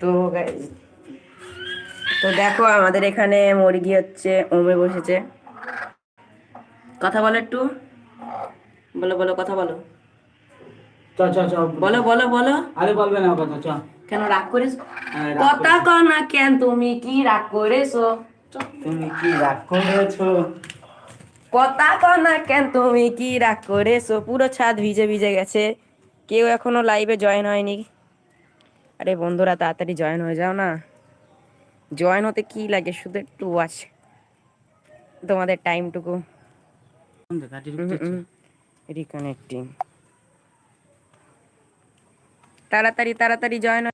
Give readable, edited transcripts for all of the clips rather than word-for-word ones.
তো guys, তো দেখো আমাদের এখানে মুরগি হচ্ছে ওমে বসেছে। কথা বলো একটু, বলো বলো কথা বলো, চ চ চ বলো বলো বলো। আরে বলবে না কথা, চ। কেন রাগ করেছ? রাগ কথা করেছি। কও না কেন, তুমি কি রাগ করেছো? তুমি কি রাগ করেছো? কথা কও না কেন, তুমি কি রাগ করেছো? পুরো ছাদ ভিজে ভিজে গেছে, কেউ এখনো লাইভে জয়েন হয়নি। আরে বন্ধুরা তাড়াতাড়ি জয়েন হয়ে যাও না। জয়েন হতে কি লাগে, শুধু একটু ওয়াচ তোমাদের টাইমটুকু। রিকানেক্টিং, তাড়াতাড়ি তাড়াতাড়ি জয়েন।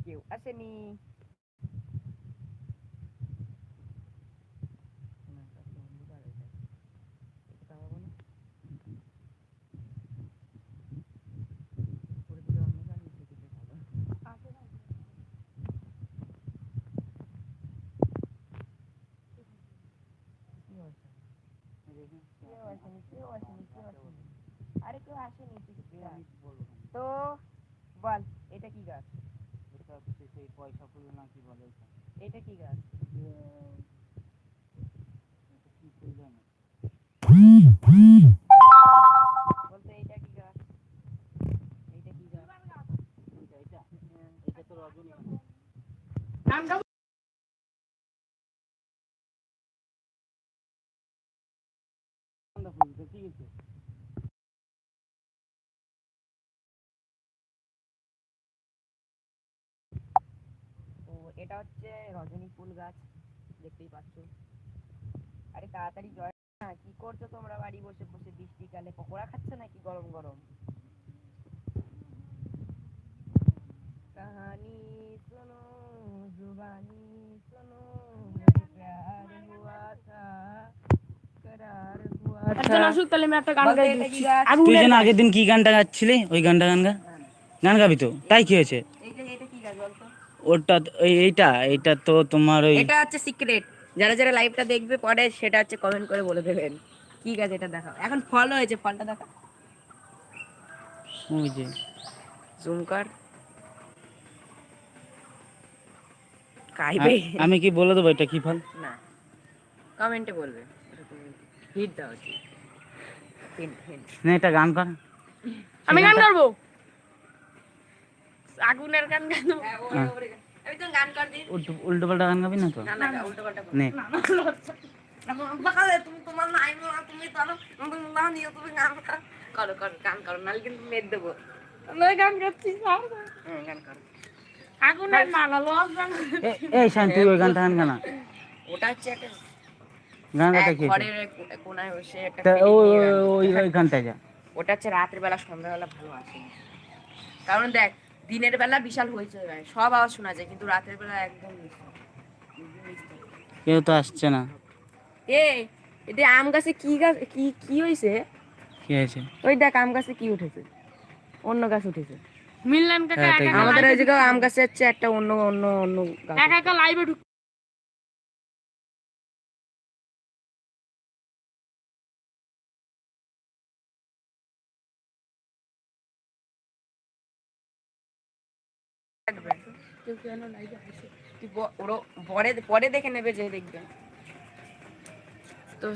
কেউ আসেনি। আরে কেউ আসেনি তো বল, এটা কি গাছ? এটা হচ্ছে সেই পয়সা ফুল না কি বলে ওটা? এটা কি গাছ? এটা কি ফুল জানো? বলতে এটা কি গাছ? এটা কি গাছ? এটা এটা এটা তো রজনীগন্ধা। ফুল তো ঠিক আছে। তো এটা হচ্ছে রজনী ফুল গাছ, দেখতেই পাচ্ছ। আরে তাড়াতাড়ি জয় না, কি করছো তোমরা বাড়ি বসে বসে বৃষ্টিকালে? পকোড়া খাচ্ছে নাকি গরম গরম? कहानी सुनो, जुबानी सुनो, मुझे प्यार हुआ था, करार हुआ था। আসুক তাহলে আমি একটা গান গাই দিচ্ছি। তুই যেন আগের দিন কি গানটা গাচ্ছিলি, ওই গানটা গান গা। গান গাবি তো? তাই কি হয়েছে? এটা কি গাছ বলতো? ওটা এইটা এইটা তো তোমার ওই এটা হচ্ছে সিক্রেট, যারা যারা লাইভটা দেখবে পরে সেটা হচ্ছে কমেন্ট করে বলে দেবেন কি গাছ এটা। দেখাও, এখন ফল হয়েছে, ফলটা দেখা, ওই যে জুম কর, খাইবে আমি কি বলে দেবো এটা কি ফল? না, কমেন্টে বলবে, হিট দাও, হিন্ট হিন্ট। না এটা গান কর। আমি গান করবো, আগুনের গান গাইবো। আমি তো গান কর দিন। উল্টো পাল্টা গান গাবি না তো? না না উল্টো পাল্টা নে তুমি তোমার নাই বলা, তুমি ধরো তুমি না নিও, তুমি গান করো করো গান করো, নাহলে কিন্তু মেদ দেবো। আমি গান করছি স্যার, হ্যাঁ গান করো। আগুনের মালা লস গান। এই শান তুই ওই গানটা গান গানা। ওটা হচ্ছে একটা গানটা এক কি আছে? ঘরের কোনায় বসে একটা তা ফিলিং ওই নিয়ে গান ওই করতে ওই হয়। গানটা যা। ওটা হচ্ছে রাতের বেলা, সন্ধ্যাবেলা ভালো আসে না। কারণ দেখ, দিনের বেলা বিশাল হইচই হয়, সব আওয়াজ শোনা যায়, কিন্তু রাতের বেলা একদম নিস্তব্ধ। কেউ তো আসছে না। এ এটা আম গাছে কি গাছ, কি কি হইছে? কি আছে? ওই দেখ আম গাছে কি উঠেছে, অন্য গাছ উঠেছে। মিললাম কাকা, হ্যাঁ, একা তাই একা কি? আমাদের লাইভে ওই জায়গায় আম ঢুকছে, গাছে হচ্ছে একটা অন্য অন্য অন্য গাছ একা উঠছে। একা লাইভে ঢুক। থাকবে। কেউ কেন লাইভে আসে, তুই পরে পরে দেখে নেবে যে দেখবে। তো